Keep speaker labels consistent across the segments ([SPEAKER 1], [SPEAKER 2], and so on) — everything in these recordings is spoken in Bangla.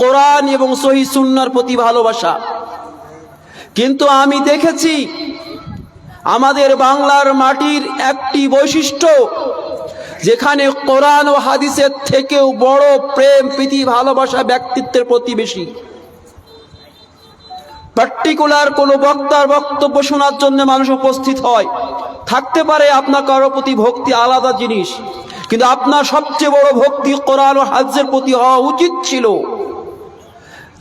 [SPEAKER 1] কোরআন এবং সহিহ সুন্নাহর প্রতি ভালোবাসা। কিন্তু আমি দেখেছি আমাদের বাংলার মাটির একটি বৈশিষ্ট্য, যেখানে কোরআন ও হাদিসের থেকেও বড় প্রেম প্রীতি ভালোবাসা ব্যক্তিত্বের প্রতি বেশি। পার্টিকুলার কোনো বক্তার বক্তব্য শোনার জন্য মানুষ উপস্থিত হয়, থাকতে পারে আপনার কারো প্রতি ভক্তি আলাদা জিনিস, কিন্তু আপনার সবচেয়ে বড় ভক্তি কোরআন ও হাদিসের প্রতি হওয়া উচিত ছিল।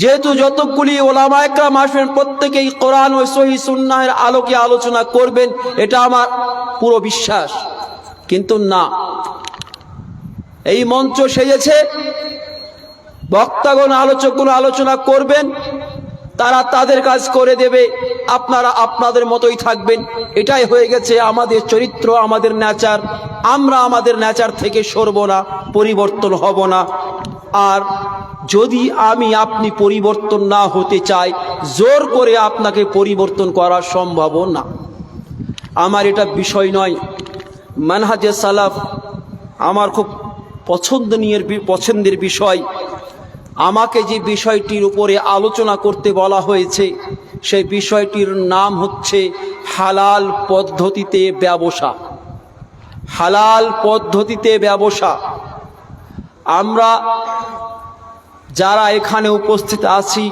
[SPEAKER 1] যেহেতু যতগুলি ওলামা একরাম আসবেন প্রত্যেকেই কোরআন ও সহিহ সুন্নাহের আলোকে আলোচনা করবেন, এটা আমার পুরো বিশ্বাস। কিন্তু না, এই মঞ্চ সেজেছে বক্তাগণ আলোচকগণ আলোচনা করবেন, তারা তাদের কাজ করে দেবে, আপনারা আপনাদের মতোই থাকবেন। এটাই হয়ে গেছে আমাদের চরিত্র, আমাদের নেচার। আমরা আমাদের নেচার থেকে সরব না, পরিবর্তন হব না। আর যদি আপনি পরিবর্তন না হতে চাই, জোর করে আপনাকে পরিবর্তন করা সম্ভব না। আমার এটা বিষয় নয়। মানহাজে সালাফ আমার খুব পছন্দের বিষয়। আমাকে যে বিষয়টির উপরে আলোচনা করতে বলা হয়েছে, সেই বিষয়টির নাম হচ্ছে হালাল পদ্ধতিতে ব্যবসা। হালাল পদ্ধতিতে ব্যবসা। আমরা যারা এখানে উপস্থিত আছি,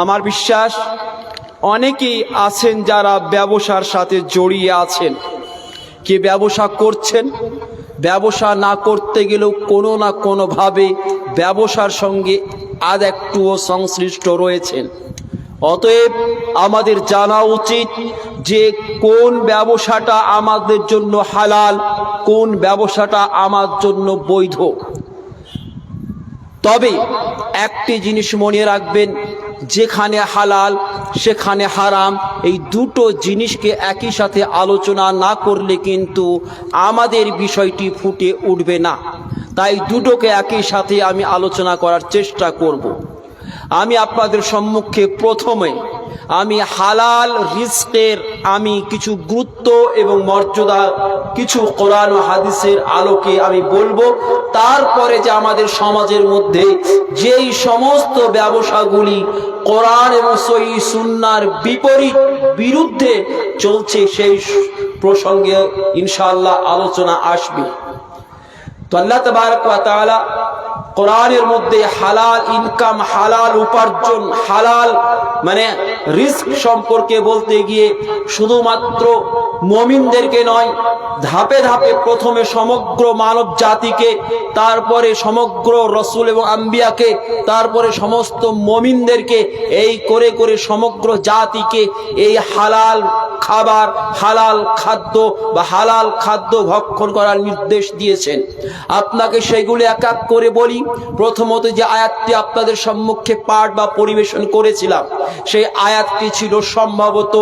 [SPEAKER 1] আমার বিশ্বাস অনেকেই আছেন যারা ব্যবসার সাথে জড়িয়ে আছেন, কে ব্যবসা করছেন, ব্যবসা না করতে গেলেও কোনো না কোনোভাবে ব্যবসার সঙ্গে আজ একটুও সংশ্লিষ্ট রয়েছেন। অতএব আমাদের জানা উচিত যে কোন ব্যবসাটা আমাদের জন্য হালাল, কোন ব্যবসাটা আমার জন্য বৈধ। তবে একটি জিনিস মনে রাখবেন, যেখানে হালাল সেখানে হারাম, এই দুটো জিনিসকে একই সাথে আলোচনা না করলে কিন্তু আমাদের বিষয়টি ফুটে উঠবে না। তাই দুটোকে একই সাথে আমি আলোচনা করার চেষ্টা করব। আমি আপনাদের সম্মুখে প্রথমে হালাল রিজকের কিছু গুরুত্ব এবং মর্যাদা কিছু কোরআন ও হাদিসের আলোকে আমি বলবো। তারপরে যে আমাদের সমাজের মধ্যে যেই সমস্ত ব্যবসাগুলি কোরআন এবং সহিহ সুন্নাহর বিরুদ্ধে চলছে, সেই প্রসঙ্গে ইনশাআল্লাহ আলোচনা আসবে। তো আল্লাহ তাবারক ওয়া তাআলা কোরআনের মধ্যে হালাল ইনকাম, হালাল উপার্জন, হালাল রিস্ক সম্পর্কে বলতে গিয়ে শুধুমাত্র মুমিনদেরকে নয়, ধাপে ধাপে প্রথমে সমগ্র মানব জাতিকে, তারপরে সমগ্র রসুল এবং আম্বিয়াকে, তারপরে সমস্ত মুমিনদেরকে, এই করে করে সমগ্র জাতিকে এই হালাল খাবার, হালাল খাদ্য বা হালাল খাদ্য ভক্ষণ করার নির্দেশ দিয়েছেন। আপনাকে সেগুলো এক এক করে বলি। প্রথমত যে আয়াতটি আপনাদের সম্মুখে পাঠ বা পরিবেশন করেছিলাম, সেই আয়াতটি ছিল সম্ভবত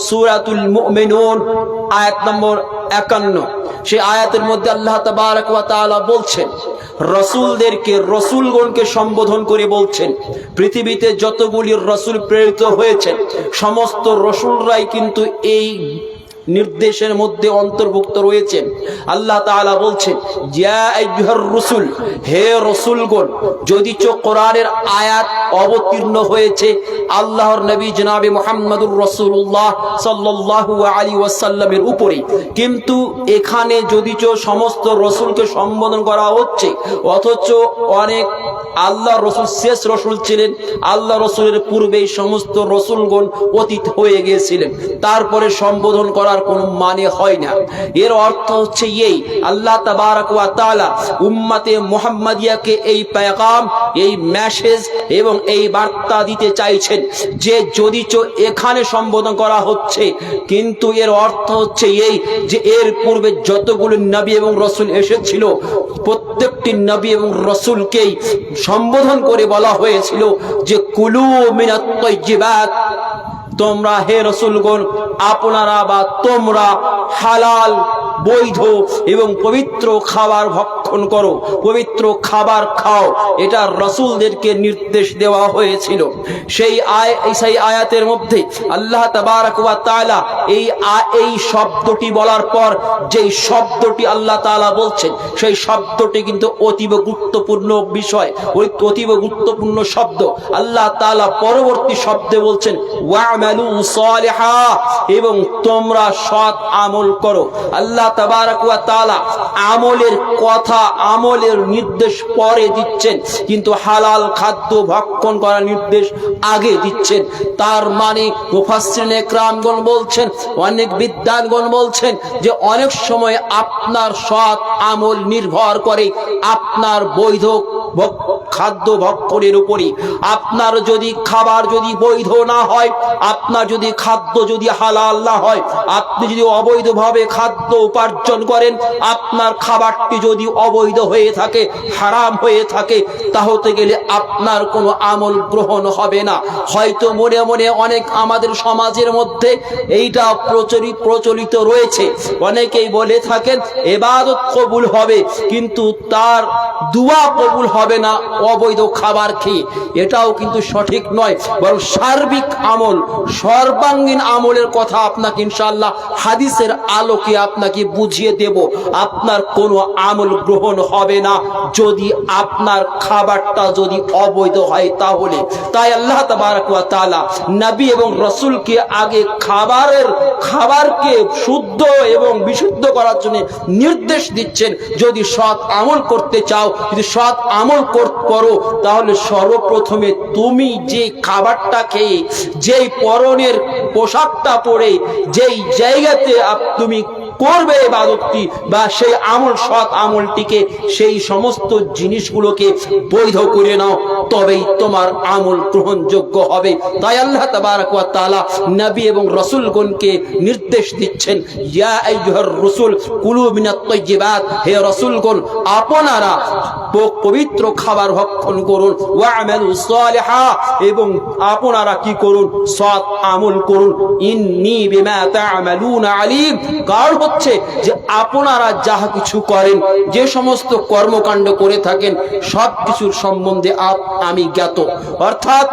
[SPEAKER 1] সূরাতুল মুমিনুন আয়াত নম্বর 51। সেই আয়াতের মধ্যে আল্লাহ তাবারক ওয়া তাআলা বলছেন, রসুলগণকে সম্বোধন করে বলছেন, পৃথিবীতে যতগুলি রসুল প্রেরিত হয়েছেন সমস্ত রসুলরাই কিন্তু এই নির্দেশের মধ্যে অন্তর্ভুক্ত রয়েছেন। আল্লাহ তাআলা বলছেন, ইয়া আইয়ুহার রাসূল, হে রাসূলগণ, যদিচ কোরআনের আয়াত অবতীর্ণ হয়েছে আল্লাহর নবী জনাবে মুহাম্মদুর রাসূলুল্লাহ সাল্লাল্লাহু আলাইহি ওয়াসাল্লামের উপরে, কিন্তু এখানে যদিচ সমস্ত রসুলকে সম্বোধন করা হচ্ছে, অথচ অনেক আল্লাহ রসুল শেষ রসুল ছিলেন, আল্লাহ রসুলের পূর্বে সমস্ত রসুলগণ অতীত হয়ে গিয়েছিলেন, তারপরে সম্বোধন করার কোনো মানে হয় না। এর অর্থ হচ্ছে এই, আল্লাহ তাবারক ওয়া তাআলা উম্মতে মুহাম্মাদিয়াকে এই পেগাম, এই মেসেজ এবং এই বার্তা দিতে চাইছেন যে যদিচ এখানে সম্বোধন করা হচ্ছে, কিন্তু এর অর্থ হচ্ছে এই যে এর পূর্বে যতগুলো নবী এবং রসুল এসেছিল প্রত্যেকটি নবী এবং রসুলকেই সম্বোধন করে বলা হয়েছিল যে কুলু মিনাত তাইয়্যিবাত, তোমরা হে রসুলগণ, আপনারা বা তোমরা হালাল, বৈধ এবং পবিত্র খাবার ভক্ষণ ভক্ষণ করো, পবিত্র খাবার খাও, এটা রাসূলদেরকে নির্দেশ দেওয়া হয়েছিল। সেই আয়াতের মধ্যে আল্লাহ তাবারক ওয়া তাআলা এই শব্দটি বলার পর যেই শব্দটি আল্লাহ তাআলা বলছেন, সেই শব্দটি কিন্তু অতীব গুরুত্বপূর্ণ বিষয়, অতীব গুরুত্বপূর্ণ শব্দ। আল্লাহ তাআলা পরবর্তী শব্দে বলছেন ওয়া'মালু সালিহা, এবং তোমরা সৎ আমল করো। আল্লাহ তাবারক ওয়া তাআলা আমলের কথা, আমলের নির্দেশ পরে দিচ্ছেন, কিন্তু হালাল খাদ্য ভক্ষণ করার নির্দেশ আগে দিচ্ছেন। তার মানে মুফাসসিরিনে কেরামগণ বলছেন, অনেক বিদ্বানগণ বলছেন যে অনেক সময় আপনার সৎ আমল নির্ভর করে আপনার বৈধ খাদ্য ভক্ষণের উপরই। আপনার যদি খাবার যদি বৈধ না হয়, আপনার যদি খাদ্য যদি হালাল না হয়, আপনি যদি অবৈধভাবে খাদ্য উপার্জন করেন, আপনার খাবারটি যদি অবৈধ হয়ে থাকে, হারাম হয়ে থাকে, তাহলে গেলে আপনার কোনো আমল গ্রহণ হবে না। হয়তো মনে মনে অনেক আমাদের সমাজের মধ্যে এইটা প্রচলিত রয়েছে, অনেকেই বলে থাকেন ইবাদত কবুল হবে, কিন্তু তার দুয়া কবুল হবে না অবৈধ খাবার খেয়ে। এটাও কিন্তু সঠিক নয়, বরং সার্বিক আমল, সর্বাঙ্গীন আমলের কথা আপনাকে ইনশাআল্লাহ হাদিসের আলোকে আপনাকে বুঝিয়ে দেব। আপনার কোনো আমল গ্রহণ হবে না যদি আপনার খাবারটা যদি অবৈধ হয় তাহলে। তাই আল্লাহ তাবারক ওয়া তাআলা নবী এবং রাসূলকে আগে খাবারকে শুদ্ধ এবং বিশুদ্ধ করার জন্য নির্দেশ দিচ্ছেন। যদি সৎ আমল করতে চাও, যদি সৎ আমল করো, তাহলে সর্বপ্রথমে তুমি যে খাবারটা খেয়ে, যেই পরনের পোশাকটা পরে, যেই জায়গাতে তুমি করবে ইবাদতটি বা সেই আমল, সৎ আমলটিকে, সেই সমস্ত জিনিসগুলোকে বৈধ করে নাও, তবেই তোমার আমল গ্রহণযোগ্য হবে। তাই আল্লাহ তাবারক ওয়া তাআলা নবী এবং রাসূলগণকে নির্দেশ দিচ্ছেন, ইয়া আইয়ুহার রাসূল কুলু মিনাত তাইয়্যিবাত, হে রাসূলগণ আপনারা পবিত্র খাবার ভক্ষণ করুন, ওয়া'মালু সালিহা, এবং আপনারা কি করুন, সৎ আমল করুন, ইন্নী বিমা তা'মালুনা আলীম। কারণ হচ্ছে যে আপনারা যাহা কিছু করেন, যে সমস্ত কর্মকাণ্ড করে থাকেন, সব কিছুর সম্বন্ধে আমি জ্ঞাত। অর্থাৎ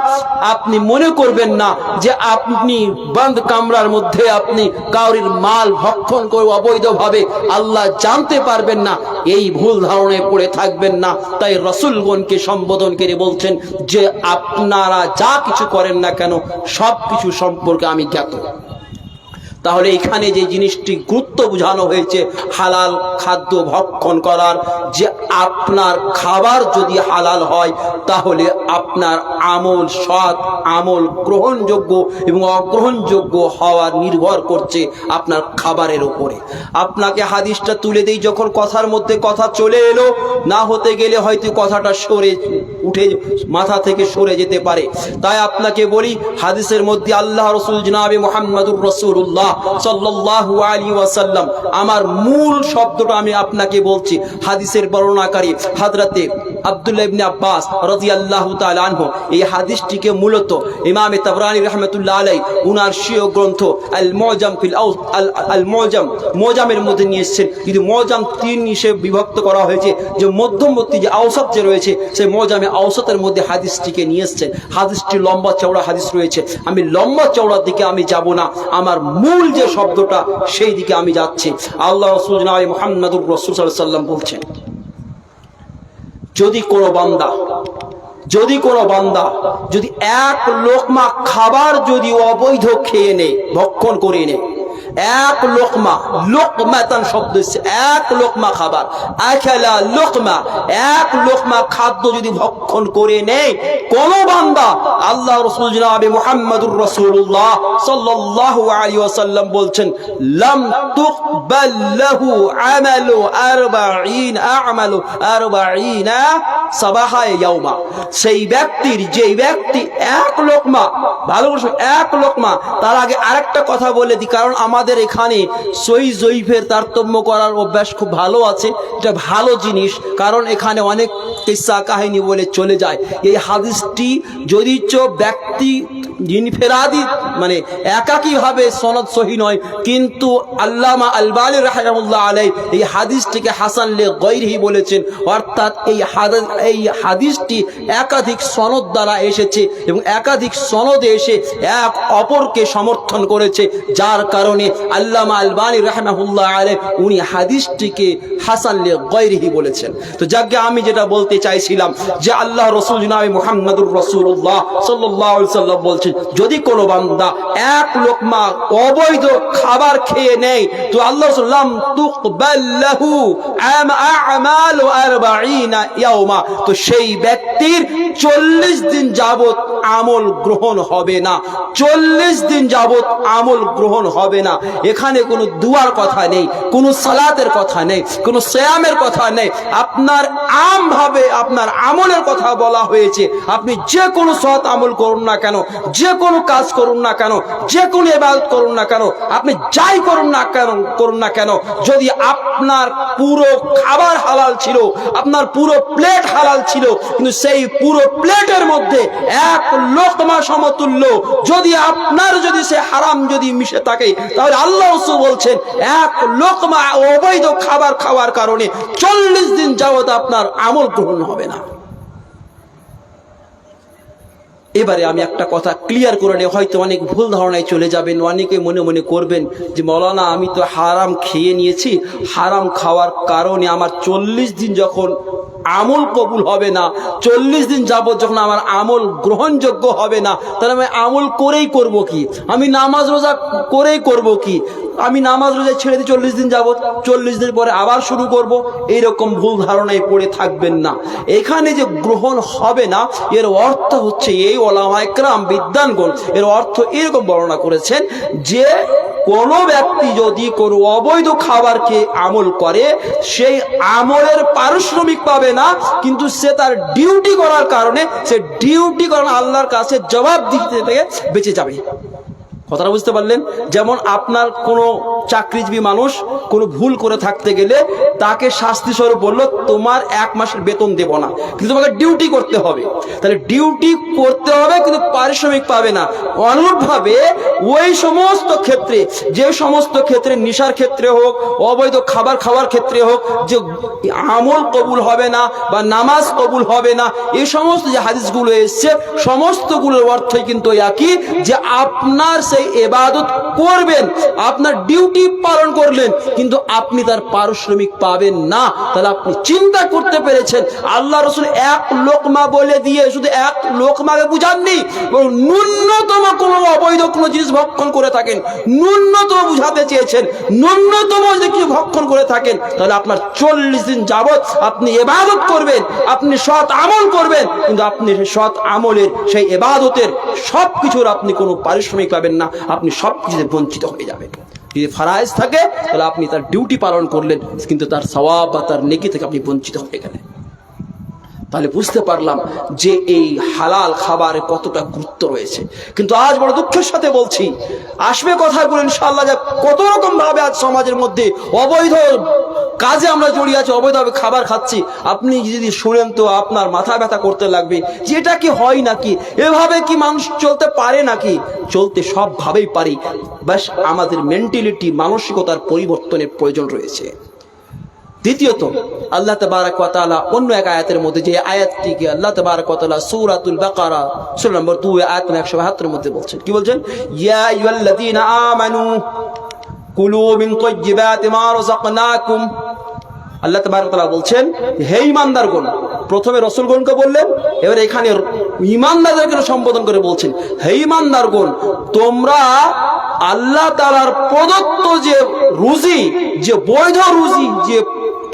[SPEAKER 1] আপনি মনে করবেন না যে আপনি বন্ধ কামরার মধ্যে আপনি কাউরির মাল ভক্ষণ করে অবৈধভাবে আল্লাহ জানতে পারবেন না, এই ভুল ধারণায় পড়ে থাকবেন না। তাই রাসূলগণকে সম্বোধন করে বলছেন যে আপনারা যা কিছু করেন না কেন, সব কিছু সম্পর্কে আমি জ্ঞাত। তাহলে এখানে যে জিনিসটি গুরুত্ব বোঝানো হয়েছে হালাল খাদ্য ভক্ষণ করার, যে আপনার খাবার যদি হালাল হয় তাহলে আপনার আমল, সৎ আমল গ্রহণযোগ্য এবং অগ্রহণযোগ্য হওয়া নির্ভর করছে আপনার খাবারের উপরে। আপনাকে হাদিসটা তুলে দেই, যখন কথার মধ্যে কথা চলে এলো, না হতে গেলে হয়তো কথাটা সরে উঠে মাথা থেকে সরে যেতে পারে। তাই আপনাকে বলি, হাদিসের মধ্যে আল্লাহ রাসূল জনাবে মুহাম্মদুর রাসূলুল্লাহ সাল্লাল্লাহু আলাইহি ওয়াসাল্লাম, আমার মূল শব্দটা আমি আপনাকে বলছি। হাদিসের বর্ণনাকারী হযরতে আব্দুল্লাহ ইবনে আব্বাস রাদিয়াল্লাহু তাআলা আনহু এই হাদিসটিকে মূলত ইমাম তাবরানী রাহমাতুল্লাহ আলাইহি উনার স্বীয় গ্রন্থ আল মুজামের মধ্যে নিয়ে এসেছেন। কিন্তু মুজাম 3 হিসেবে বিভক্ত করা হয়েছে, যে মধ্যবর্তী যে আওসাত যে রয়েছে, সেই মুজামে আওসাতের মধ্যে হাদিসটিকে নিয়ে এসেছেন। হাদিসটি লম্বা চওড়া হাদিস রয়েছে, আমি লম্বা চওড়ার দিকে আমি যাব না, আমার মূল যে শব্দটা সেই দিকে আমি যাচ্ছি। আল্লাহ রাসূল জনাবে মুহাম্মদুর রাসূল সাল্লাল্লাহু আলাইহি ওয়াসাল্লাম বলছেন, যদি কোনো বান্দা যদি এক লোকমা খাবার যদি অবৈধ খেয়ে নেয়, ভক্ষণ করে নেয়, এক লোকমা, লোকমাতান শব্দ হচ্ছে এক লোকমা খাবার, আখালা লোকমা, এক লোকমা খাদ্য যদি ভক্ষণ করে নেয় কোন বান্দা, আল্লাহ রাসূল জনাবে মুহাম্মদুর রাসূলুল্লাহ সাল্লাল্লাহু আলাইহি ওয়াসাল্লাম বলছেন, লাম তুকবাল লাহু আমালু 40 সাবাহা ইয়াউমা। সেই ব্যক্তির, যে ব্যক্তি এক লোকমা, ভালো করে এক লোকমা, তার আগে আরেকটা কথা বলে দিই, কারণ আমাদের এখানে সই জয়ীফের তারতম্য করার অভ্যাস খুব ভালো আছে, এটা ভালো জিনিস, কারণ এখানে অনেক কিস্সা কাহিনী বলে চলে যায়। এই হাদিসটি যদি ব্যক্তি ইনফেরাদি মানে একাকীভাবে সনদ সহি নয়, কিন্তু আল্লামা আলবানী রাহমাতুল্লাহ আলাইহি এই হাদিসটিকে হাসান লে গায়রিহি বলেছেন, অর্থাৎ এই হাদিসটি একাধিক সনদ দ্বারা এসেছে এবং একাধিক সনদে এসে এক অপরকে সমর্থন করেছে, যার কারণে আল্লামা আলবানী রাহমাতুল্লাহ আলাইহি উনি হাদিসটিকে হাসান লে গায়রিহি বলেছেন। তো যাকে আমি যেটা বলতে চাইছিলাম যে আল্লাহ রাসূল জনাব মুহাম্মদুর রাসূলুল্লাহ সাল্লাল্লাহু আলাইহি ওয়াসাল্লাম বলছেন, যদি কোনো বান্দা এক লোকমা অবৈধ খাবার খেয়ে নেয় তো আল্লাহ রাসূল লাম তুকবাল লাহু আমালু 40 ইয়াওমা, তো সেই ব্যক্তির 40 দিন যাবত আমল গ্রহণ হবে না, 40 দিন যাবত আমল গ্রহণ হবে না। এখানে কোনো দুয়ার কথা নেই, কোনো সালাতের কথা নেই, কোনো সিয়ামের কথা নেই, আপনার আমভাবে আপনার আমলের কথা বলা হয়েছে। আপনি যে কোনো সৎ আমল করুন না কেন, যে কোনো কাজ করুন না কেন, যে কোনো ইবাদত করুন না কেন, আপনি যাই করুন না কেন, যদি আপনার পুরো খাবার হালাল ছিল, আপনার পুরো প্লেট হালাল ছিল, কিন্তু সেই পুরো প্লেটের মধ্যে এক লোকমা সমতুল্য যদি আপনার যদি সে হারাম যদি মিশে থাকে, তাহলে আল্লাহ রাসূল বলছেন এক লোকমা অবৈধ খাবার খাওয়ার কারণে 40 দিন যাবত আপনার আমল গ্রহণ হবে না। এবারে আমি একটা কথা ক্লিয়ার করে নিই, হয়তো অনেক ভুল ধারণায় চলে যাবেন, অনেকে মনে মনে করবেন যে মৌলানা আমি তো হারাম খেয়ে নিয়েছি, হারাম খাওয়ার কারণে আমার 40 দিন যখন আমল কবুল হবে না, 40 দিন যাবত যখন আমার আমল গ্রহণযোগ্য হবে না, তাহলে আমি আমল করেই করব কি, আমি নামাজ রোজা করেই করব কি, আমি নামাজ রোজা ছেড়ে দিই 40 দিন যাবত, 40 দিন পরে আবার শুরু করব, এইরকম ভুল ধারণায় পড়ে থাকবেন না। এখানে যে গ্রহণ হবে না এর অর্থ হচ্ছে, এই ওলামায়ে কেরাম বিদ্বানগণ এর অর্থ এরকম বর্ণনা করেছেন যে কোনো ব্যক্তি যদি কোনো অবৈধ খাবারকে আমল করে, সেই আমলের পারিশ্রমিক পাবে না, কিন্তু সে তার ডিউটি করার কারণে সে ডিউটি করার আল্লাহর কাছে জবাব দিতে থেকে বেঁচে যাবে। কথাটা বুঝতে পারলেন? যেমন আপনার কোনো চাকরিজীবী মানুষ কোনো ভুল করে থাকতে গেলে তাকে শাস্তি স্বরূপ বললো তোমার 1 মাসের বেতন দেব না, কিন্তু তোমাকে ডিউটি করতে হবে, তাহলে ডিউটি করতে হবে কিন্তু পারিশ্রমিক পাবে না। অনুরূপভাবে ওই সমস্ত ক্ষেত্রে, যে সমস্ত ক্ষেত্রে নেশার ক্ষেত্রে হোক, অবৈধ খাবার খাওয়ার ক্ষেত্রে হোক, যে আমল কবুল হবে না বা নামাজ কবুল হবে না, এই সমস্ত যে হাদিসগুলো এসছে সমস্তগুলোর অর্থই কিন্তু একই, যে আপনার সেই ইবাদত করবেন, আপনার ডিউটি পালন করলেন, কিন্তু আপনি তার পারিশ্রমিক পাবেন না। তাহলে আপনি চিন্তা করতে পেরেছেন, আল্লাহ রাসূল এক লোকমা বলে দিয়ে শুধু এক লোকমাকে বুঝাননি, ন্যূনতম কোনো অবৈধ কোনো জিনিস ভক্ষণ করে থাকেন, ন্যূনতম বুঝাতে চেয়েছেন, ন্যূনতম যদি কিছু ভক্ষণ করে থাকেন, তাহলে আপনার 40 দিন যাবত আপনি ইবাদত করবেন, আপনি সৎ আমল করবেন, কিন্তু আপনি সেই সৎ আমলের সেই ইবাদতের সব কিছুর আপনি কোনো পারিশ্রমিক পাবেন না, আপনি সব কিছুতে বঞ্চিত হয়ে যাবেন। যদি ফরজ থাকে তাহলে আপনি তার ডিউটি পালন করলেন, কিন্তু তার সওয়াব বা তার নেকি থেকে আপনি বঞ্চিত হয়ে গেলেন। তাহলে বুঝতে পারলাম যে এই হালাল খাবারে কতটা গুরুত্ব রয়েছে। কিন্তু আজ বড় দুঃখের সাথে বলছি, আসবে কথাগুলো ইনশাআল্লাহ, যে কত রকম ভাবে আজ সমাজের মধ্যে অবৈধ কাজে আমরা জড়িয়ে আছি, অবৈধভাবে খাবার খাচ্ছি। আপনি যদি শুনেন তো আপনার মাথা ব্যথা করতে লাগবে যে এটা কি হয় নাকি, এভাবে কি মানুষ চলতে পারে নাকি? চলতে সবভাবেই পারি, বাস আমাদের মেন্টালিটি মানসিকতার পরিবর্তনের প্রয়োজন রয়েছে। দ্বিতীয়ত আল্লাহ তাবারক ওয়া তাআলা অন্য এক আয়াতের মধ্যে, যে আয়াতটিকে আল্লাহ তাবারক ওয়া তাআলা সূরাতুল বাকারা সূরা নম্বর 2 আয়াত 172 এর মধ্যে বলছেন, কি বলছেন? ইয়া আইয়ুহাল্লাযীনা আমানু কুলু মিন তাইয়্যিবাতি মা রাযাকনাকুম। আল্লাহ তাবারক ওয়া তাআলা বলছেন, হে ঈমানদারগণ, প্রথমে রাসূলগণকে বললেন, এবার এখানে ঈমানদারদেরকে সম্বোধন করে বলছেন, হে ঈমানদারগণ, তোমরা আল্লাহ তাআলার প্রদত্ত যে রুজি, যে বৈধ রুজি, যে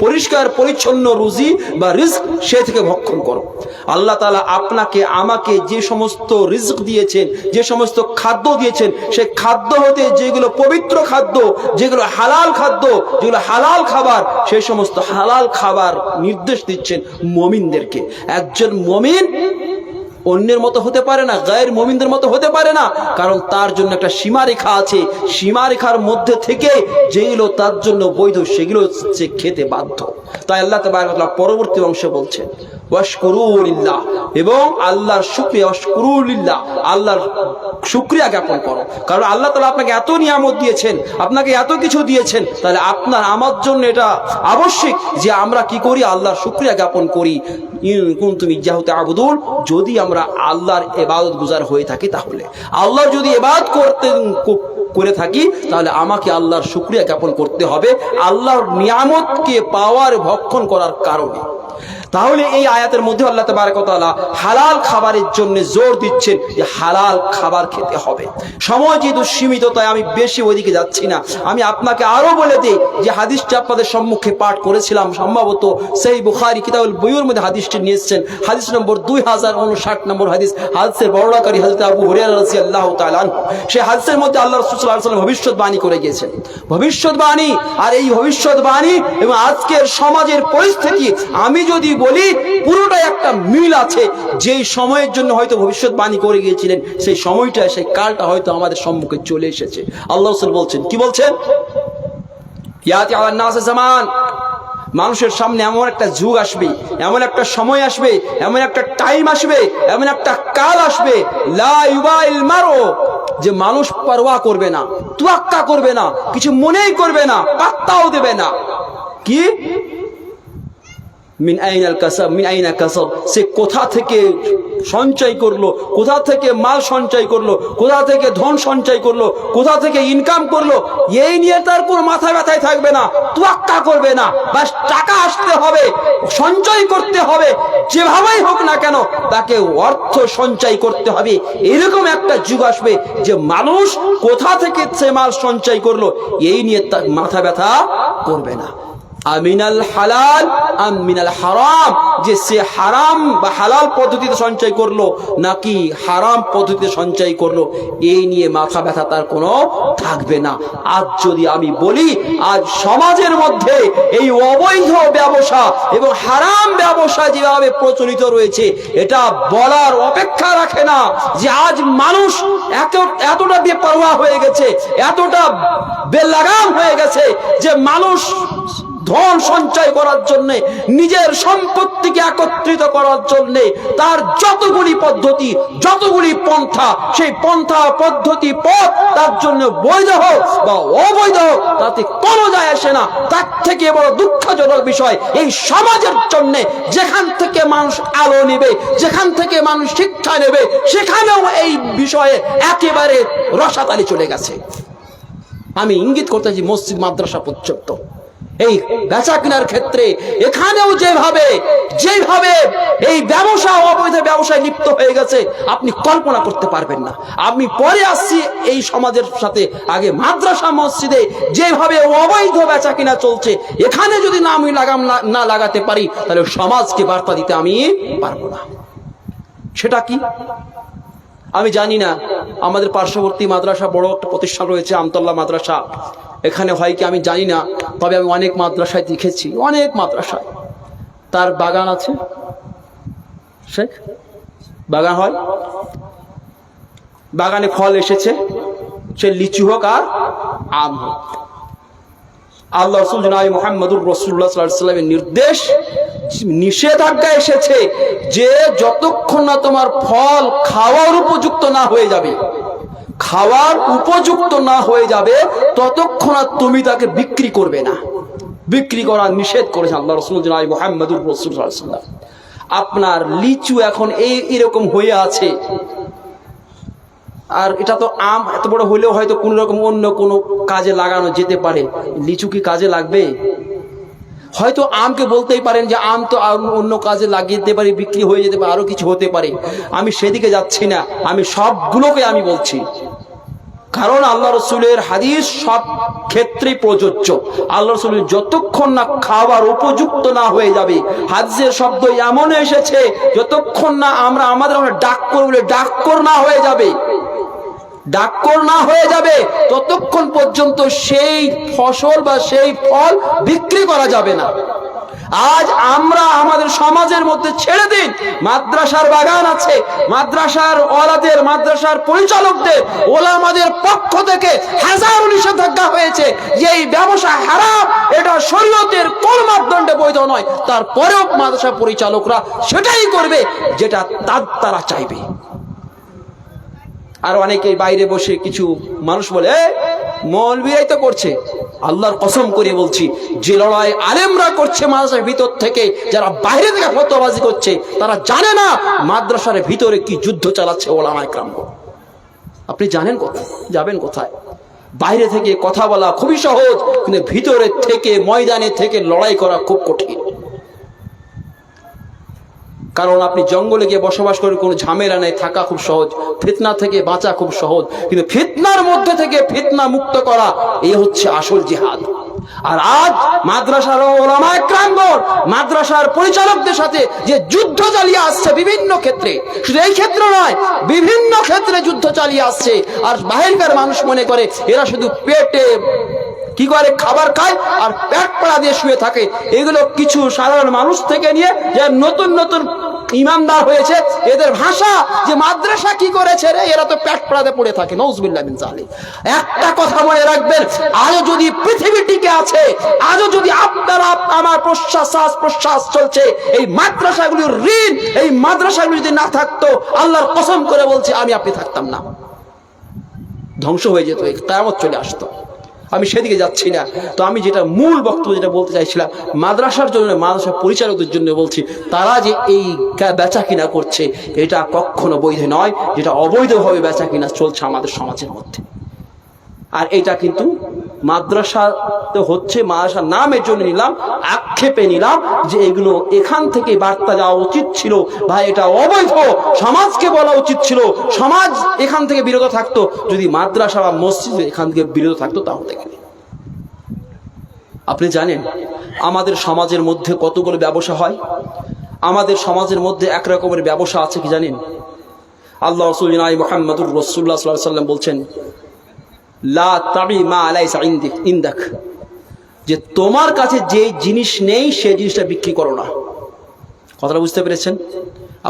[SPEAKER 1] পরিষ্কার পরিচ্ছন্ন রুজি বা রিজক, সে থেকে ভক্ষণ করো। আল্লাহ তাআলা আপনাকে আমাকে যে সমস্ত রিজক দিয়েছেন, যে সমস্ত খাদ্য দিয়েছেন, সেই খাদ্য হতে যেগুলো পবিত্র খাদ্য, যেগুলো হালাল খাদ্য, যেগুলো হালাল খাবার, সেই সমস্ত হালাল খাবার নির্দেশ দিচ্ছেন মুমিনদেরকে। একজন মুমিন অন্যের মতো হতে পারে না, গায়ের মুমিনদের মতো হতে পারে না, কারণ তার জন্য একটা সীমারেখা আছে। সীমারেখার মধ্যে থেকে যেগুলো তার জন্য বৈধ সেগুলো সে খেতে বাধ্য। তাই আল্লাহ তাবারক ওয়া তাআলা পরবর্তী অংশে বলছেন, ওয়াশকুরুলিল্লাহ, এবং আল্লাহর শুকরিয়া, ওয়াশকুরুলিল্লাহ, আল্লাহর শুকরিয়া জ্ঞাপন করো। কারণ আল্লাহ তাআলা আপনাকে এত নিয়ামত দিয়েছেন, আপনাকে এত কিছু দিয়েছেন, তাহলে আপনার আমার জন্য এটা আবশ্যক যে আমরা কি করি, আল্লাহর শুকরিয়া জ্ঞাপন করি। ইন কুনতুম ইয়্যাহু তা'বুদুন, যদি আমরা আল্লাহর ইবাদত গুজার হয়ে থাকি, তাহলে আল্লাহর যদি ইবাদত করে থাকি, তাহলে আমাকে আল্লাহর শুকরিয়া জ্ঞাপন করতে হবে আল্লাহর নিয়ামতকে পাওয়ার ভক্ষণ করার কারণে। তাহলে এই আয়াতের মধ্যে আল্লাহ তাবারক ওয়া তাআলা হালাল খাবারের জন্য জোর দিচ্ছেন যে হালাল খাবার খেতে হবে। সময় যেহেতু সীমিত, তাই আমি বেশি ওইদিকে যাচ্ছি না। আমি আপনাকে আরো বলে দিই যে হাদিসটি আপনাদের সম্মুখে পাঠ করেছিলাম, সম্ভবত সেই বুখারী কিতাবুল বুয়ুর মধ্যে হাদিসটি নিয়ে এসেছেন, হাদিস নম্বর 2059 নম্বর হাদিস। হাদিসের বর্ণনাকারী হযরত আবু হুরায়রা রাদিয়াল্লাহু তাআলা আনহু। সেই হাদিসের মধ্যে আল্লাহ রাসূল সাল্লাল্লাহু আলাইহি ওয়াসাল্লাম ভবিষ্যৎবাণী করে গিয়েছেন, ভবিষ্যৎবাণী। আর এই ভবিষ্যৎবাণী এবং আজকের সমাজের পরিস্থিতি আমি যদি বলি, পুরোটাই একটা মিল আছে। যেই সময়ের জন্য হয়তো ভবিষ্যৎবাণী করে গিয়েছিলেন, সেই সময়টা, সেই কালটা হয়তো আমাদের সম্মুখে চলে এসেছে। আল্লাহ রাসূল বলছেন, কি বলছেন? ইয়াতি আলান নাস জামান, মানুষের সামনে এমন একটা যুগ আসবে, এমন একটা সময় আসবে, এমন একটা টাইম আসবে, এমন একটা কাল আসবে, লা ইউবাইল মারু, যে মানুষ পরোয়া করবে না, তুয়াক্কা করবে না, কিছু মনেই করবে না, পাত্তাও দেবে না। কি? মিন আইনাল কাসাব, মিন আইনা কাসাব, সে কোথা থেকে সঞ্চয় করলো, কোথা থেকে মাল সঞ্চয় করলো, কোথা থেকে ধন সঞ্চয় করলো, কোথা থেকে ইনকাম করলো, এই নিয়ে তার কোনো মাথা ব্যথায় থাকবে না, তুয়াক্কা করবে না। বাস টাকা আসতে হবে, সঞ্চয় করতে হবে, যেভাবেই হোক না কেন তাকে অর্থ সঞ্চয় করতে হবে। এরকম একটা যুগ আসবে যে মানুষ কোথা থেকে সে মাল সঞ্চয় করলো, এই নিয়ে তার মাথা ব্যথা করবে না। আমিনাল হালাল আম মিনাল হারাম, যে সে হারাম বা হালাল পদ্ধতিতে সঞ্চয় করলো নাকি হারাম পদ্ধতিতে সঞ্চয় করলো, এই নিয়ে মাথা ব্যথা তার কোনো থাকবে না। আজ যদি আমি বলি, আজ সমাজের মধ্যে এই অবৈধ ব্যবসা এবং হারাম ব্যবসা যেভাবে প্রচলিত রয়েছে, এটা বলার অপেক্ষা রাখে না যে আজ মানুষ এতটা বেপরোয়া হয়ে গেছে, এতটা বেলাগাম হয়ে গেছে যে মানুষ ধন সঞ্চয় করার জন্য, নিজের সম্পত্তিকে একত্রিত করার জন্য তার যতগুলি পদ্ধতি, যতগুলি পন্থা, সেই পন্থা পদ্ধতি পথ তার জন্য বৈধ হোক বা অবৈধ হোক, তাতে কোনো যায় আসে না। তার থেকে বড় দুঃখজনক বিষয়, এই সমাজের জন্য যেখান থেকে মানুষ আলো নেবে, যেখান থেকে মানুষ শিক্ষা নেবে, সেখানেও এই বিষয়ে একেবারে রসাতালি চলে গেছে। আমি ইঙ্গিত করতেছি মসজিদ মাদ্রাসা পর্যন্ত এই বেচা কেনার ক্ষেত্রে এখানেও যেভাবে এই ব্যবসা, অবৈধ ব্যবসায় লিপ্ত হয়ে গেছে, আপনি কল্পনা করতে পারবেন না। আমি পরে আসছি এই সমাজের সাথে। আগে মাদ্রাসা মসজিদে যেভাবে অবৈধ বেচা কেনা চলছে, এখানে যদি না আমি না লাগাতে পারি, তাহলে সমাজকে বার্তা দিতে আমি পারবো না। সেটা কি আমি জানি না। আমাদের পার্শ্ববর্তী মাদ্রাসা, বড় একটা প্রতিষ্ঠান রয়েছে আমতল্লা মাদ্রাসা, এখানে হয় কি আমি জানি না, তবে আমি অনেক মাদ্রাসায় দেখেছি, অনেক মাদ্রাসায় তার বাগান আছে। শেখ বাগান হয়, বাগানে ফল এসেছে, সে লিচু হোক আর আম হোক। আল্লাহ রাসূল জনাবে মুহাম্মদুর রাসূলুল্লাহ সাল্লাল্লাহু আলাইহি ওয়াসাল্লামের নির্দেশ, নিষেধাজ্ঞা এসেছে যে যতক্ষণ না তোমার ফল খাওয়ার উপযুক্ত না হয়ে যাবে, খাওয়ার উপযুক্ত না হয়ে যাবে, ততক্ষণ তুমি তাকে বিক্রি করবে না। বিক্রি করা নিষেধ করেছেন আল্লাহ রাসূল জনাবে মুহাম্মদুর রাসূলুল্লাহ সাল্লাল্লাহু আলাইহি ওয়াসাল্লাম। আপনার লিচু এখন এরকম হয়ে আছে, আর এটা তো আম এত বড় হলেও হয়তো কোন রকম অন্য কোনো কাজে লাগানো যেতে পারে, লিচু কি কাজে লাগবে? হয়তো আমকে বলতেই পারেন যে আম তো অন্য কাজে লাগিয়ে দিতে পারি, বিক্রি হয়ে যেতে পারে, আরো কিছু হতে পারে। আমি সেদিকে যাচ্ছি না, আমি সবগুলোকে আমি বলছি, কারণ আল্লাহ রসুলের হাদিস সব ক্ষেত্রে প্রযোজ্য। আল্লাহ রসুলের যতক্ষণ না খাবার উপযুক্ত না হয়ে যাবে, হাদিসের শব্দ এমন এসেছে, যতক্ষণ না আমরা আমাদের ডাক্কর বলে ডাক্কর না হয়ে যাবে, ডাক্কর না হয়ে যাবে, ততক্ষণ পর্যন্ত সেই ফসল বা সেই ফল বিক্রি করা যাবে না। আজ আমরা আমাদের সমাজের মধ্যে ছেড়ে দিন, মাদ্রাসার বাগান আছে, মাদ্রাসার ওয়ালাদের, মাদ্রাসার পরিচালকদের, ওলামাদের পক্ষ থেকে হাজারো নিষেধাজ্ঞা হয়েছে যে এই ব্যবসা হারাম, এটা শরীয়তের কোন মাপদণ্ডে বৈধ নয়। তারপরেও মাদ্রাসা পরিচালকরা সেটাই করবে যেটা তারা চাইবে। আর অনেকেই বাইরে বসে কিছু মানুষ বলে মৌলবীরাই তো করছে। আল্লাহর কসম করে বলছি, যে লড়াই আলেমরা করছে মাদ্রাসার ভিতর থেকে, যারা বাইরে থেকে ফতোয়াবাজি করছে, তারা জানে না মাদ্রাসার ভিতরে কি যুদ্ধ চালাচ্ছে ওলামায়ে কেরামগণ। আপনি জানেন কোথায় যাবেন, কোথায়? বাইরে থেকে কথা বলা খুবই সহজ, কিন্তু ভিতরে থেকে, ময়দানে থেকে লড়াই করা খুব কঠিন। কারণ আপনি জঙ্গলে গিয়ে বসবাস করে কোনো ঝামেলা নেই, থাকা খুব সহজ, ফিতনা থেকে বাঁচা খুব সহজ, কিন্তু ফিতনার মধ্যে থেকে ফিতনা মুক্ত করা, এই হচ্ছে আসল জিহাদ। আর আজ মাদ্রাসার ওলামায়ে কেরামগণ মাদ্রাসার পরিচালকদের সাথে যে যুদ্ধ চালিয়ে আসছে বিভিন্ন ক্ষেত্রে, শুধু এই ক্ষেত্রে নয়, বিভিন্ন ক্ষেত্রে যুদ্ধ চালিয়ে আসছে। আর বাহিরকার মানুষ মনে করে এরা শুধু পেটে কি করে খাবার খায় আর পেট পড়া দিয়ে শুয়ে থাকে। এগুলো কিছু সাধারণ মানুষ থেকে নিয়ে যে নতুন নতুন ইমানদার হয়েছে, এদের ভাষা যে মাদ্রাসা কি করেছে রে, এরা তো পেট পড়াতে পড়ে থাকে। নাউজুবিল্লাহ মিন যালিক। একটা কথা মনে রাখবেন, আজও যদি পৃথিবী টিকে আছে, আজও যদি আপনারা আমার প্রশ্বাস চলছে, এই মাদ্রাসাগুলির ঋণ, এই মাদ্রাসাগুলি যদি না থাকতো, আল্লাহর কসম করে বলছি আমি আপনি থাকতাম না, ধ্বংস হয়ে যেত, কিয়ামত চলে আসতো। আমি সেদিকে যাচ্ছি না। তো আমি যেটা মূল বক্তব্য যেটা বলতে চাইছিলাম, মাদ্রাসার জন্য, মাদ্রাসা পরিচালকদের জন্য বলছি, তারা যে এই বেচা কিনা করছে এটা কখনো বৈধ নয়, যেটা অবৈধভাবে বেচা কিনা চলছে আমাদের সমাজের মধ্যে। আর এটা কিন্তু মাদ্রাসাতে হচ্ছে, মাদ্রাসার নামের জন্য নিলাম, আক্ষেপে নিলাম যে এগুলো এখান থেকে বার্তা যাওয়া উচিত ছিল, ভাই এটা অবৈধ, সমাজকে বলা উচিত ছিল, সমাজ এখান থেকে বিরত থাকতো। যদি মাদ্রাসা বা মসজিদ এখান থেকে বিরত থাকতো তাহলে। আপনি জানেন আমাদের সমাজের মধ্যে কতগুলো ব্যবসা হয়? আমাদের সমাজের মধ্যে এক রকমের ব্যবসা আছে কি জানেন? আল্লাহ রাসূল জনাব মুহাম্মদুর রাসূলুল্লাহ সাল্লাল্লাহু আলাইহি ওয়াসাল্লাম বলছেন, লা তাবি মা লাইসা ইনদাক, যে তোমার কাছে যে জিনিস নেই সেই জিনিসটা বিক্রি করো না। কথাটা বুঝতে পেরেছেন?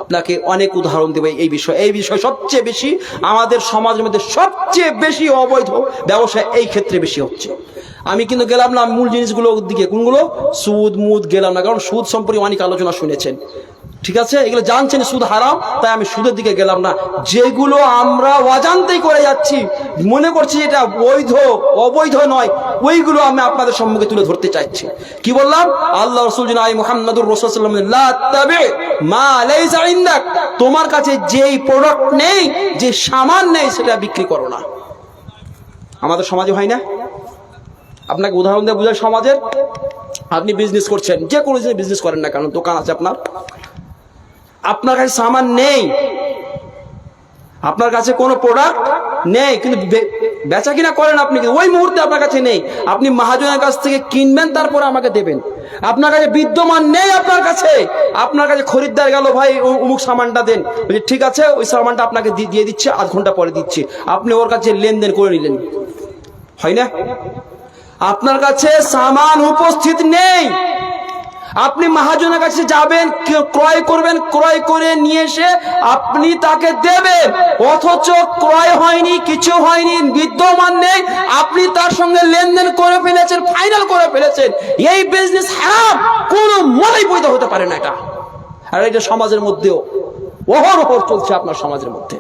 [SPEAKER 1] আপনাকে অনেক উদাহরণ দেব এই বিষয় সবচেয়ে বেশি আমাদের সমাজের মধ্যে সবচেয়ে বেশি অবৈধ ব্যবসা এই ক্ষেত্রে বেশি হচ্ছে। আমি কিন্তু গেলাম না মূল জিনিসগুলোর দিকে, কোনগুলো? সুদ মুদ গেলাম না, কারণ সুদ সম্পর্কে অনেক আলোচনা শুনেছেন, ঠিক আছে, এগুলো জানছেন সুদ হারাম, তাই আমি সুদের দিকে গেলাম না। যেগুলো আমরা অজান্তেই করে যাচ্ছি, মনে করছি এটা বৈধ, অবৈধ নয়, ওইগুলো আমি আপনাদের সম্মুখে তুলে ধরতে চাইছি। কি বললাম? আল্লাহ রাসূল জনাব মুহাম্মদুর রাসূলুল্লাহ সাল্লাল্লাহু আলাইহি ওয়াসাল্লাম, লা তাবি মা লাইসা ইনদাক, তোমার কাছে যেই প্রোডাক্ট নেই, যে সামান নেই, সেটা বিক্রি করো না। আমাদের সমাজে হয় না? আপনাকে উদাহরণ দিয়ে বুঝাই সমাজের। আপনি বিজনেস করছেন, যে কোনো বিজনেস করেন না কেন, দোকান আছে আপনার কাছে সামান নেই, আপনার কাছে কোনো প্রোডাক্ট নেই, কিন্তু বেচা কিনা করেন আপনি, কিন্তু ওই মুহূর্তে আপনার কাছে নেই, আপনি মহাজনের কাছ থেকে কিনবেন, তারপরে আমাকে দেবেন। আপনার কাছে বিদ্যমান নেই, আপনার কাছে খরিদ্দার গেল, ভাই অমুক সামানটা দেন, ঠিক আছে ওই সামানটা আপনাকে দিয়ে দিচ্ছে, আধ ঘন্টা পরে দিচ্ছি, আপনি ওর কাছে লেনদেন করে নিলেন, হয় না? আপনার কাছে সামান উপস্থিত নেই, আপনি মহাজনের কাছে যাবেন, ক্রয় করবেন, ক্রয় করে নিয়ে এসে আপনি তাকে দেবেন, অথচ ক্রয় হয়নি, কিছু হয়নি, বিদ্যমান নেই, আপনি তার সঙ্গে লেনদেন করে ফেলেছেন, ফাইনাল করে ফেলেছেন। এই বিজনেস হারাম, কোনো মতেই বৈধ হতে পারে না এটা। আর এটা সমাজের মধ্যেও অহরহ চলছে, আপনার সমাজের মধ্যে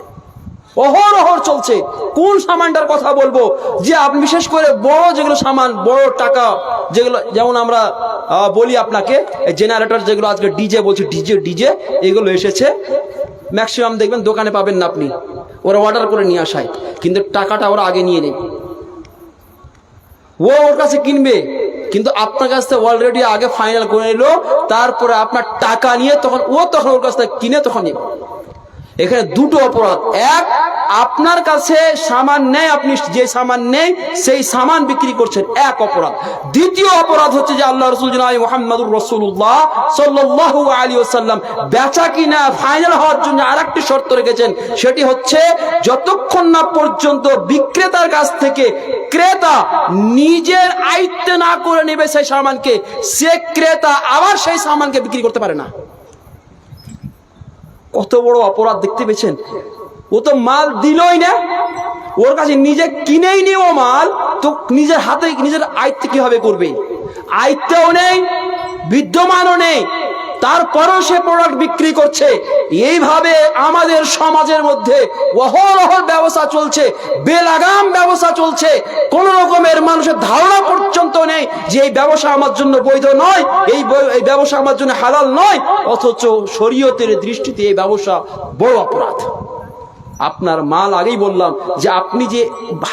[SPEAKER 1] অহরহ চলছে। কোন সামানটার কথা বলবো? যে আপনি বিশেষ করে বড় যেগুলো সামান, বড় টাকা যেগুলো, যেমন আমরা বলি আপনাকে জেনারেটর, যেগুলো আজকে ডিজে বলছি, ডিজে এগুলো এসেছে, ম্যাক্সিমাম দেখবেন দোকানে পাবেন না আপনি, ওরা অর্ডার করে নিয়ে আসায়, কিন্তু টাকাটা ওরা আগে নিয়ে নেয়, ওর কাছে কিনবে, কিন্তু আপনার কাছ থেকে অলরেডি আগে ফাইনাল করে নিল, তারপরে আপনার টাকা নিয়ে তখন ওর কাছ থেকে কিনে তখন নেবে। এখানে দুটো অপরাধ, এক, আপনার কাছে সামান নেই, আপনি যে সামান নেই সেই সামান বিক্রি করছেন, এক অপরাধ। দ্বিতীয় অপরাধ হচ্ছে যে আল্লাহ রাসূল জনাব মুহাম্মদুর রাসূলুল্লাহ সাল্লাল্লাহু আলাইহি ওয়াসাল্লাম বেচা কিনা ফাইনাল হওয়ার জন্য আরেকটি শর্ত রেখেছেন, সেটি হচ্ছে যতক্ষণ না পর্যন্ত বিক্রেতার কাছ থেকে ক্রেতা নিজের আয়ত্তে না করে নেবে সেই সামানকে, সে ক্রেতা আবার সেই সামানকে বিক্রি করতে পারে না। কত বড় অপরাধ দেখতে পেয়েছেন? ও তো মাল দিলই না, ওর কাছে নিজে কিনেই নি ও মাল, তো নিজের হাতে নিজের আয়ত্তে কিভাবে করবে? আয়ত্তেও নেই, বিদ্যমানও নেই, তারপরও সে প্রোডাক্ট বিক্রি করছে। এইভাবে আমাদের সমাজের মধ্যে অহরহ ব্যবসা চলছে, বেলাগাম ব্যবসা চলছে। কোন রকমের মানুষের ধারণা পর্যন্ত নেই যে এই ব্যবসা আমার জন্য বৈধ নয়, এই ব্যবসা আমার জন্য হালাল নয়, অথচ শরীয়তের দৃষ্টিতে এই ব্যবসা বড় অপরাধ। আপনার মাল, আগেই বললাম যে আপনি যে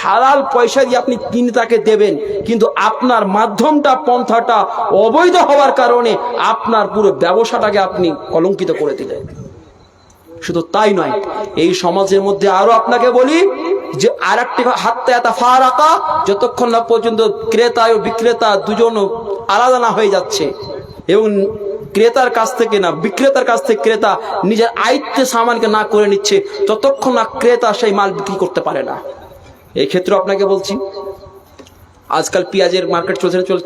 [SPEAKER 1] হালাল পয়সা দিয়ে আপনি কিনে তাকে দেবেন, কিন্তু আপনার মাধ্যমটা, পন্থাটা অবৈধ হওয়ার কারণে আপনার পুরো ব্যবসাটাকে আপনি কলঙ্কিত করে দিলেন। শুধু তাই নয়, এই সমাজের মধ্যে আরো আপনাকে বলি যে আরেকটি হাত্তা এতা ফারাকা, যতক্ষণ না পর্যন্ত ক্রেতা ও বিক্রেতা দুজন আলাদা না হয়ে যাচ্ছে এবং ক্রেতার কাছ থেকে না বিক্রেতার কাছ থেকে ক্রেতা নিজের আয়ত্তে সামানকে না করে নিচ্ছে, ততক্ষণ না ক্রেতা সেই মাল বিক্রি করতে পারে না। এই ক্ষেত্রে আপনাকে বলছি, আজকাল পেঁয়াজের মার্কেট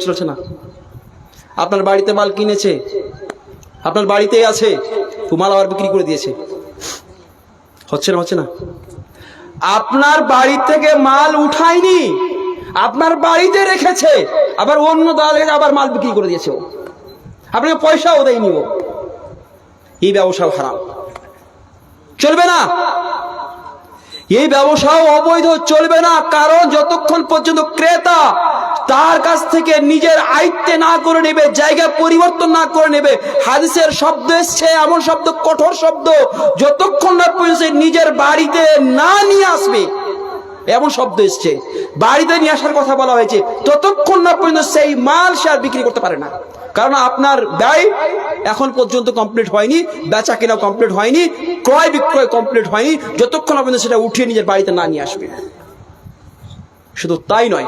[SPEAKER 1] চলছে না? আপনার বাড়িতে মাল কিনেছে, আপনার বাড়িতেই আছে, তো মাল আবার বিক্রি করে দিয়েছে, হচ্ছে না? আপনার বাড়ি থেকে মাল উঠায়নি, আপনার বাড়িতে রেখেছে, আবার অন্য দালালের আবার মাল বিক্রি করে দিয়েছে, আপনাকে পয়সাও দেয়নি ও। এই ব্যবসাও হারাম, চলবে না। এই ব্যবসাও অবৈধ, চলবে না। কারণ যতক্ষণ পর্যন্ত ক্রেতা তার কাছ থেকে নিজের আয়ত্তে না করে নেবে, জায়গা পরিবর্তন না করে নেবে, হাদিসের শব্দ এসছে এমন শব্দ, কঠোর শব্দ, যতক্ষণ না পর্যন্ত নিজের বাড়িতে না নিয়ে আসবে, এমন শব্দ এসছে, বাড়িতে নিয়ে আসার কথা বলা হয়েছে, ততক্ষণ না পর্যন্ত সেই মাল সে আর বিক্রি করতে পারে না। কারণ আপনার ব্যয় এখন পর্যন্ত কমপ্লিট হয়নি, বেচা কেনা কমপ্লিট হয়নি, ক্রয় বিক্রয় কমপ্লিট হয়নি, যতক্ষণ পর্যন্ত সেটা উঠিয়ে নিজের বাড়িতে না নিয়ে আসবে। শুধু তাই নয়,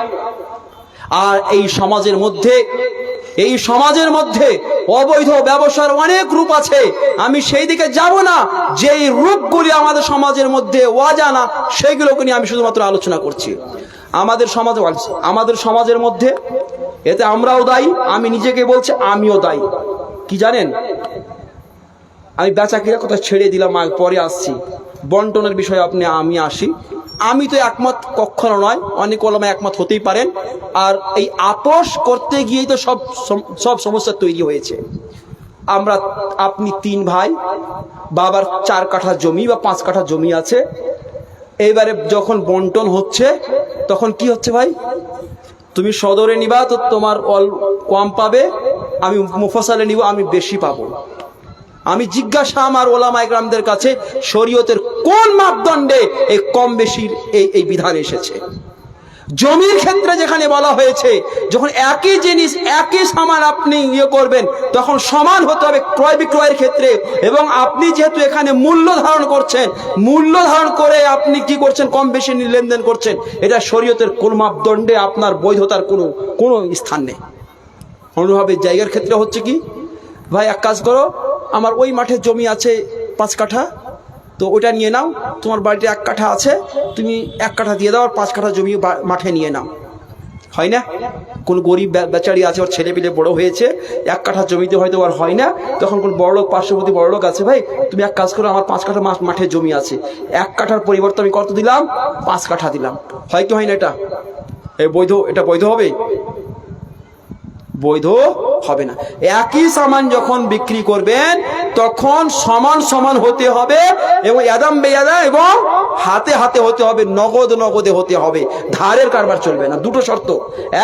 [SPEAKER 1] আর এই সমাজের মধ্যে অবৈধ ব্যবসার অনেক রূপ আছে। আমি সেই দিকে যাব না, যেই রূপগুলি আমাদের সমাজের মধ্যে অজানা, সেইগুলোকে নিয়ে আমি শুধুমাত্র আলোচনা করছি। আমাদের সমাজের মধ্যে এতে আমরাও দায়ী, আমি নিজেকে বলছি আমিও দায়ী। কি জানেন, আমি বেচা কিনা কথা ছেড়ে দিলাম, পরে আসছি। বন্টনের বিষয়ে আমি আসি। আমি তো একমত কখনো নয়, অনেক ওলামা একমত হতেই পারেন। আর এই আপোষ করতে গিয়েই তো সব সমস্যা তৈরি হয়েছে। আপনি 3 ভাই, বাবার 4 কাঠা জমি বা 5 কাঠা জমি আছে। এইবারে যখন বন্টন হচ্ছে, তখন কি হচ্ছে, ভাই তুমি সদরে নিবা তো তোমার কম পাবে, আমি মুফাসালে নিব আমি বেশি পাবো। আমি জিজ্ঞাসা আমার ওলামা ইকরামদের কাছে, শরীয়তের কোন মাপদণ্ডে এই কম বেশির এই বিধান এসেছে? জমির ক্ষেত্রে যেখানে বলা হয়েছে যখন একই জিনিস একই সামান আপনি করবেন, তখন সমান হতে হবে ক্রয় বিক্রয়ের ক্ষেত্রে। এবং আপনি যেহেতু এখানে মূল্য ধারণ করছেন, মূল্য ধারণ করে আপনি কি করছেন, কম বেশি লেনদেন করছেন, এটা শরীয়তের কোন মাপদণ্ডে আপনার বৈধতার কোনো স্থান নেই। অনুভাবে জায়গার ক্ষেত্রে হচ্ছে কি, ভাই এক কাজ করো, আমার ওই মাঠে জমি আছে 5 কাঠা, তো ওটা নিয়ে নাও, তোমার বাড়িতে 1 কাঠা আছে, তুমি 1 কাঠা দিয়ে দাও, আর 5 কাঠা জমি মাঠে নিয়ে নাও। হয় না? কোন গরিব বেচারি আছে, ওর ছেলে পিলে বড় হয়েছে, 1 কাঠা জমিতে হয়তো আর হয় না, তখন কোন বড়লোক, পার্শ্ববর্তী বড়লোক আছে, ভাই তুমি এক কাজ করো, আমার 5 কাঠা মাঠে জমি আছে, 1 কাঠার পরিবর্তে আমি কত দিলাম, 5 কাঠা দিলাম। হয় কি হয় না? এটা বৈধ হবে? বৈধ হবে না। একই সামান যখন বিক্রি করবেন, তখন সমান হতে হবে, এবং ইয়াদাম বেয়াদা, এবং হাতে হতে হবে, নগদে হতে হবে, ধারের কারবার চলবে না। 2টো শর্ত,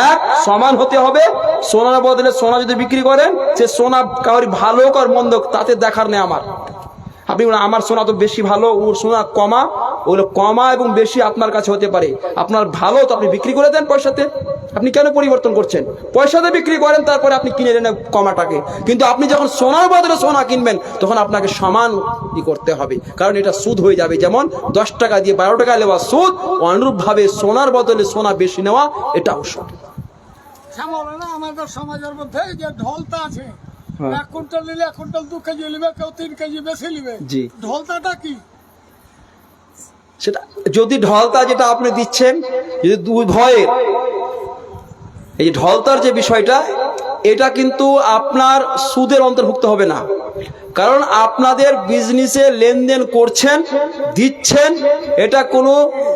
[SPEAKER 1] এক সমান হতে হবে। সোনার বদলে সোনা যদি বিক্রি করেন, সে সোনা কাউরি ভালো হোক আর মন্দ হোক, তাতে দেখার নেই আমার। আপনি আমার সোনা তো বেশি ভালো, ওর সোনা কমা, ওগুলো কমা এবং বেশি আপনার কাছে হতে পারে। আপনার ভালো তো আপনি বিক্রি করে দেন পয়সাতে, আপনি কেন পরিবর্তন করছেন? পয়সাতে বিক্রি করেন, তারপরে আপনি কিনে নেন কমাটাকে। কিন্তু আপনি যখন সোনার বদলে সোনা কিনবেন, তখন আপনাকে সমান করতে হবে, কারণ এটা সুদ হয়ে যাবে। যেমন 10 টাকা দিয়ে 12 টাকা নেওয়া সুদ, অনুরূপভাবে সোনার বদলে সোনা বেশি নেওয়া এটাও সুদ।
[SPEAKER 2] আমাদের সমাজের মধ্যে যে ঢোলতা আছে, 1 কুইন্টাল নিলে 1 কুইন্টাল 2 কেজি নিবে, কেউ 3 কেজি বেশি নিবে।
[SPEAKER 1] জি,
[SPEAKER 2] ঢোলতাটা কি?
[SPEAKER 1] সেটা যদি ঢলতা যেটা আপনি দিচ্ছেন, যদি এই যে ঢলতার যে বিষয়টা, এটা কিন্তু আপনার সুদের অন্তর্ভুক্ত হবে না, কারণ আপনাদের বিজনেসে লেনদেন করছেন, দিচ্ছেন, এটা কোনো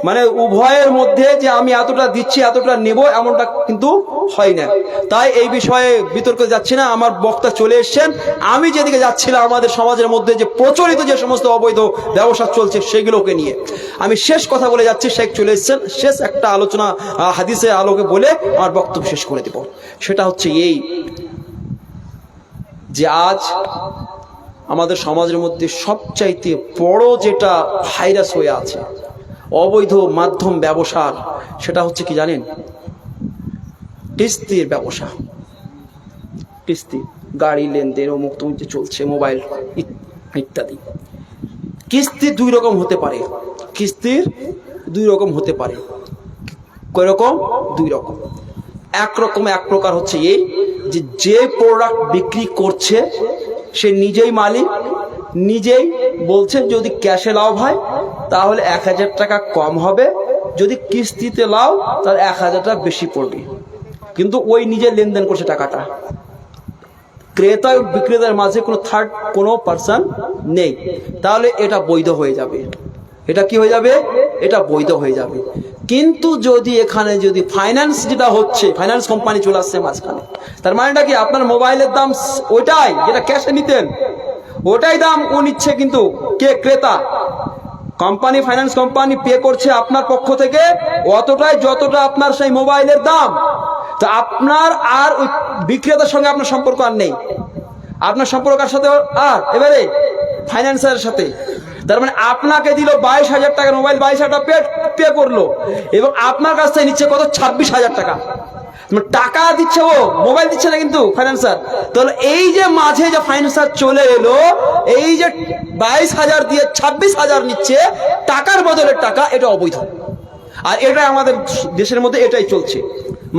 [SPEAKER 1] মানে উভয়ের মধ্যে যে আমি এতটা দিচ্ছি এতটা নেব এমনটা কিন্তু হয় না। তাই এই বিষয়ে বিতর্কে যাচ্ছি না, আমার বক্তা চলে এসছেন। আমি যেদিকে যাচ্ছিলাম আমাদের সমাজের মধ্যে যে প্রচলিত যে সমস্ত অবৈধ ব্যবসা চলছে সেগুলোকে নিয়ে আমি শেষ কথা বলে যাচ্ছি। শেখ চলে এসছেন, শেষ একটা আলোচনা হাদিসের আলোকে বলে আমার বক্তব্য শেষ করে দেব। সেটা হচ্ছে এই যে আজ আমাদের সমাজের মধ্যে সবচাইতে বড় যেটা ভাইরাস হয়ে আছে অবৈধ মাধ্যম ব্যবসার, সেটা হচ্ছে কি জানেন? কিস্তির ব্যবসা। কিস্তি, গাড়ি লেনদেন, অমুক তমুক যে চলছে, মোবাইল ইত্যাদি। কিস্তি দুই রকম হতে পারে, কিস্তির দুই রকম হতে পারে। কয় রকম? দুই রকম। এক প্রকার হচ্ছে এই যে প্রোডাক্ট বিক্রি করছে সে নিজেই মালিক, নিজেই বলছে যদি ক্যাশে লাও হয় তাহলে 1000 টাকা কম হবে, যদি কিস্তিতে লাও তাহলে 1000 টাকা বেশি পড়বে, কিন্তু ওই নিজে লেনদেন করছে টাকাটা। ক্রেতা ও বিক্রেতার মাঝে কোনো থার্ড কোনো পার্সন নেই, তাহলে এটা বৈধ হয়ে যাবে। এটা কি হয়ে যাবে? এটা বৈধ হয়ে যাবে। কিন্তু যদি এখানে যদি ফাইন্যান্স যেটা হচ্ছে, ফাইন্যান্স কোম্পানি চলে আসছে মাঝখানে, তার মানেটা কি আপনার মোবাইলের দাম ওইটাই যেটা ক্যাশে নিতেন ওটাই দাম ও নিচ্ছে, কিন্তু কে? ক্রেতা। কোম্পানি, ফাইন্যান্স কোম্পানি পে করছে আপনার পক্ষ থেকে অতটাই যতটা আপনার সেই মোবাইলের দাম। তো আপনার আর ওই বিক্রেতার সঙ্গে আপনার সম্পর্ক আর নেই, আপনার সম্পর্কের সাথে আর এবারে ফাইন্যান্সারের সাথে। তার মানে আপনাকে দিল 22,000 টাকা মোবাইল, 22,000 টাকা পে করলো এবং আপনার কাছ থেকে নিচ্ছে কত? 26,000 টাকা। টাকা দিচ্ছে ও, মোবাইল দিচ্ছে না কিন্তু ফাইন্যান্সার। তাহলে এই যে মাঝে যে ফাইন্যান্সার চলে এলো, এই যে 22,000 দিয়ে 26,000 নিচ্ছে টাকার বদলে টাকা, এটা অবৈধ। আর এটা আমাদের দেশের মধ্যে এটাই চলছে।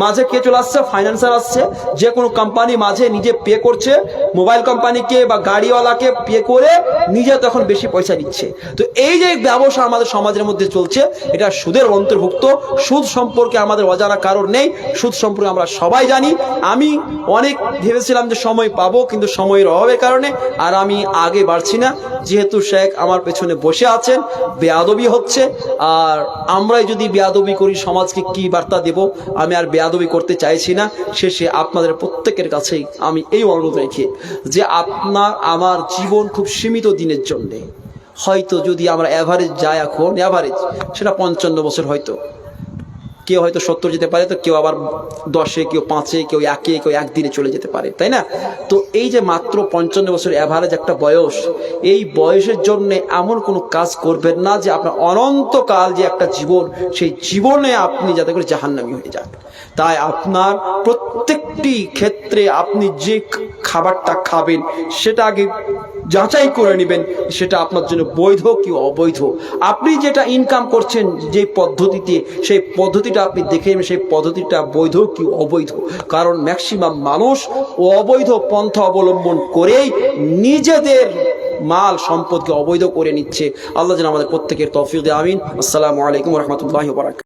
[SPEAKER 1] মাঝে কে চলে আসছে? ফাইন্যান্সার আসছে। যে কোনো কোম্পানি মাঝে নিজে পে করছে, মোবাইল কোম্পানিকে বা গাড়িওয়ালাকে পে করে নিজে তখন বেশি পয়সা নিচ্ছে। তো এই যে ব্যবসা আমাদের সমাজের মধ্যে চলছে, এটা সুদের অন্তর্ভুক্ত। সুদ সম্পর্কে আমাদের অজানা কারণ নেই, সুদ সম্পর্কে আমরা সবাই জানি। আমি অনেক ভেবেছিলাম যে সময় পাবো, কিন্তু সময়ের অভাবের কারণে আর আমি আগে বাড়ছি না। যেহেতু শেখ আমার পেছনে বসে আছেন, বেয়াদবি হচ্ছে, আর আমরাই যদি বেয়াদবি করি সমাজকে কি বার্তা দেব? আমি আর বেয়াদবি করতে চাইছি না। শেষে আপনাদের প্রত্যেকের কাছেই আমি এই অনুরোধ রেখে যে আপনার আমার জীবন খুব সীমিত দিনের জন্য, হয়তো যদি আমরা অ্যাভারেজ যাই, এখন অ্যাভারেজ সেটা 55 বছর, হয়তো কেউ হয়তো 70 যেতে পারে, তো কেউ আবার 10-এ, কেউ 5-এ, কেউ 1-এ, কেউ একদিনে চলে যেতে পারে, তাই না? তো এই যে মাত্র 55 বছর অ্যাভারেজ একটা বয়স, এই বয়সের জন্য এমন কোনো কাজ করবেন না যে আপনার অনন্তকাল যে একটা জীবন, সেই জীবনে আপনি যাতে করে জাহান্নামী হয়ে যান। তাই আপনার প্রত্যেকটি ক্ষেত্রে আপনি যে খাবারটা খাবেন সেটা আগে যাচাই করে নেবেন সেটা আপনার জন্য বৈধ কি অবৈধ। আপনি যেটা ইনকাম করছেন যে পদ্ধতিতে, সেই পদ্ধতিটা আপনি দেখে নেবেন সেই পদ্ধতিটা বৈধ কি অবৈধ। কারণ ম্যাক্সিমাম মানুষ অবৈধ পন্থা অবলম্বন করেই নিজেদের মাল সম্পদকে অবৈধ করে নিচ্ছে। আল্লাহ যেন আমাদের প্রত্যেকের তৌফিক দেয়, আমিন। আসসালামু আলাইকুম ওয়া রাহমাতুল্লাহি ওয়া বারাকাতুহু।